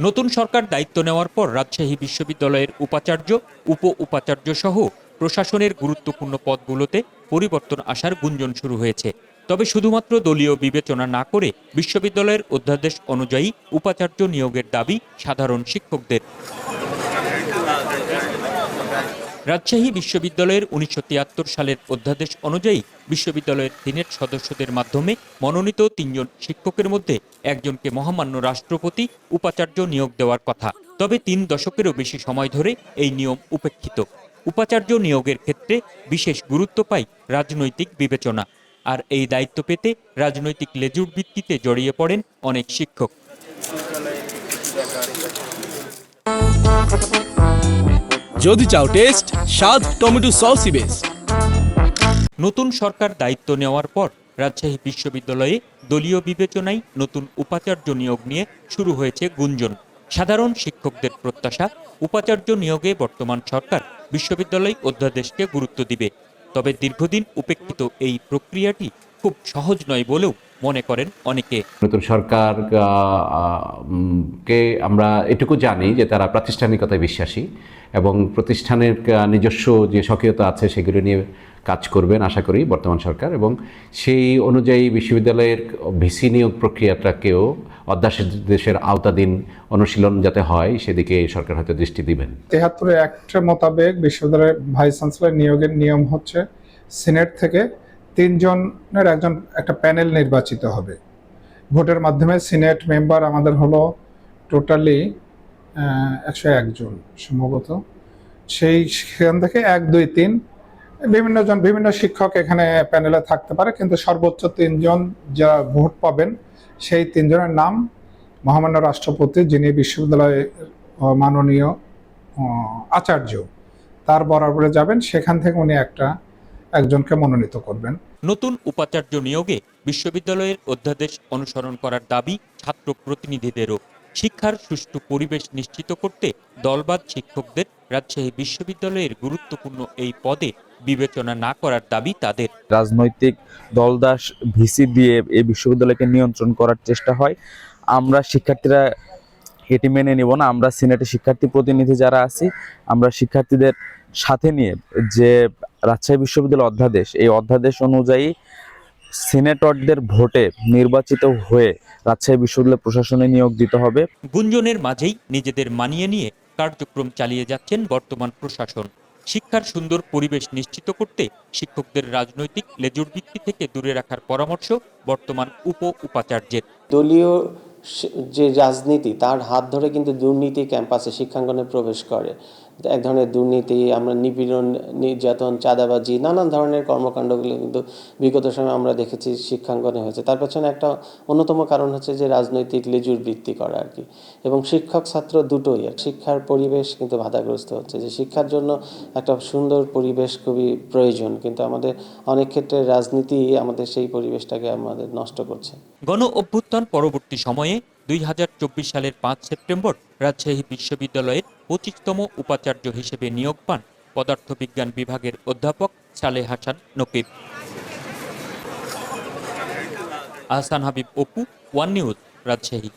নতুন সরকার দায়িত্ব নেওয়ার পর রাজশাহী বিশ্ববিদ্যালয়ের উপাচার্য, উপ-উপাচার্য সহ প্রশাসনের গুরুত্বপূর্ণ পদগুলোতে পরিবর্তন আসার গুঞ্জন শুরু হয়েছে। তবে শুধুমাত্র দলীয় বিবেচনা না করে বিশ্ববিদ্যালয়ের অধ্যাদেশ অনুযায়ী উপাচার্য নিয়োগের দাবি সাধারণ শিক্ষকদের। রাজশাহী বিশ্ববিদ্যালয়ের ১৯৭৩ সালের অধ্যাদেশ অনুযায়ী বিশ্ববিদ্যালয়ের সিনেট সদস্যদের মাধ্যমে মনোনীত ৩ জন শিক্ষকের মধ্যে একজনকে মহামান্য রাষ্ট্রপতি উপাচার্য নিয়োগ দেওয়ার কথা। তবে ৩ দশকেরও বেশি সময় ধরে এই নিয়ম উপেক্ষিত। উপাচার্য নিয়োগের ক্ষেত্রে বিশেষ গুরুত্ব পায় রাজনৈতিক বিবেচনা। আর এই দায়িত্ব পেতে রাজনৈতিক লেজুর ভিত্তিতে জড়িয়ে পড়েন অনেক শিক্ষক। যদি চাও টেস্ট, স্বাদ টমেটো সসই বেস্ট। নতুন সরকার দায়িত্ব নেওয়ার পর রাজশাহী বিশ্ববিদ্যালয়ে দলীয় বিবেচনায় নতুন উপাচার্য নিয়োগ নিয়ে শুরু হয়েছে গুঞ্জন। সাধারণ শিক্ষকদের প্রত্যাশা, উপাচার্য নিয়োগে বর্তমান সরকার বিশ্ববিদ্যালয় অধ্যাদেশকে গুরুত্ব দিবে। তবে দীর্ঘদিন উপেক্ষিত এই প্রক্রিয়াটি খুব সহজ নয় বলেও মনে করেন অনেকে। নতুন সরকার কে আমরা এটুকু জানি যে তারা প্রাতিষ্ঠানিকতায় বিশ্বাসী এবং প্রতিষ্ঠানের নিজস্ব যে স্বকীয়তা আছে সেগুলো নিয়ে কাজ করবেন আশা করি বর্তমান সরকার, এবং সেই অনুযায়ী বিশ্ববিদ্যালয়ের ভিসি নিয়োগ প্রক্রিয়াটাকেও অধ্যাদেশের আওতাধীন অনুশীলন যাতে হয় সেদিকে সরকার হয়তো দৃষ্টি দিবেন। ৭৩ অ্যাক্টের মোতাবেক বিশ্ববিদ্যালয়ের ভাইস চ্যান্সেলর নিয়োগের নিয়ম হচ্ছে সিনেট থেকে ৩ জনের একটা প্যানেল নির্বাচিত হবে ভোটের মাধ্যমে। সিনেট মেম্বার আমাদের হলো টোটালি ১০১ জন সম্ভবত। সেখান থেকে ১, ২, ৩ বিভিন্ন শিক্ষক এখানে প্যানেলে থাকতে পারে, কিন্তু সর্বোচ্চ ৩ জন যারা ভোট পাবেন সেই ৩ জনের নাম মহামান্য রাষ্ট্রপতি, যিনি বিশ্ববিদ্যালয়ের মাননীয় আচার্য, তার বরাবরে যাবেন, সেখান থেকে উনি একজনকে মনোনীত করবেন। নতুন উপাচার্য নিয়োগে বিশ্ববিদ্যালয়ের অধ্যাদেশ অনুসরণ করার দাবি ছাত্র প্রতিনিধিদেরও। শিক্ষার সুষ্ঠু পরিবেশ নিশ্চিত করতে দলবাদ শিক্ষকদের রাজশাহী বিশ্ববিদ্যালয়ের গুরুত্বপূর্ণ এই পদে বিবেচনা না করার দাবি তাদের। রাজনৈতিক দলদাস ভিসি দিয়ে এই বিশ্ববিদ্যালয়কে নিয়ন্ত্রণ করার চেষ্টা হয়। আমরা শিক্ষার্থীরা এটি মেনে নিব না। আমরা সিনেটে শিক্ষার্থী প্রতিনিধি যারা আছি, আমরা শিক্ষার্থীদের সাথে নিয়ে যে রাজশাহী বিশ্ববিদ্যালয় অধ্যাদেশ, এই অধ্যাদেশ অনুযায়ী সিনেটরদের ভোটে নির্বাচিত হয়ে রাজশাহী বিশ্ববিদ্যালয় প্রশাসনে নিয়োগ দিতে হবে। গুঞ্জনের মাঝেই নিজেদের মানিয়ে নিয়ে কার্যক্রম চালিয়ে যাচ্ছেন বর্তমান প্রশাসন। শিক্ষার সুন্দর পরিবেশ নিশ্চিত করতে শিক্ষকদের রাজনৈতিক লেজুর ভিত্তি থেকে দূরে রাখার পরামর্শ বর্তমান উপাচার্যের। দলীয় যে রাজনীতি, তার হাত ধরে কিন্তু দুর্নীতি ক্যাম্পাসে শিক্ষাঙ্গনে প্রবেশ করে। এক ধরনের দুর্নীতি, আমরা নিপীড়ন, নির্যাতন, চাঁদাবাজি, নানান ধরনের কর্মকাণ্ডগুলো কিন্তু বিগত সময়ে আমরা দেখেছি শিক্ষাঙ্গনে হয়েছে। তার পেছনে একটা অন্যতম কারণ হচ্ছে যে রাজনৈতিক লেজুর বৃত্তি করা আর কি। এবং শিক্ষক ছাত্র দুটোই শিক্ষার পরিবেশ কিন্তু বাধাগ্রস্ত হচ্ছে। যে শিক্ষার জন্য একটা সুন্দর পরিবেশ খুবই প্রয়োজন, কিন্তু আমাদের অনেক ক্ষেত্রে রাজনীতি আমাদের সেই পরিবেশটাকে আমাদের নষ্ট করছে। গণ অভ্যুত্থান পরবর্তী সময়ে ২০২৪ সালের ৫ সেপ্টেম্বর রাজশাহী বিশ্ববিদ্যালয়ের ২৫তম উপাচার্য হিসেবে নিয়োগ পান পদার্থবিজ্ঞান বিভাগের অধ্যাপক সালেহ হাসান নকিব। Ahsan Habib, Apu, one news, Rajshahi.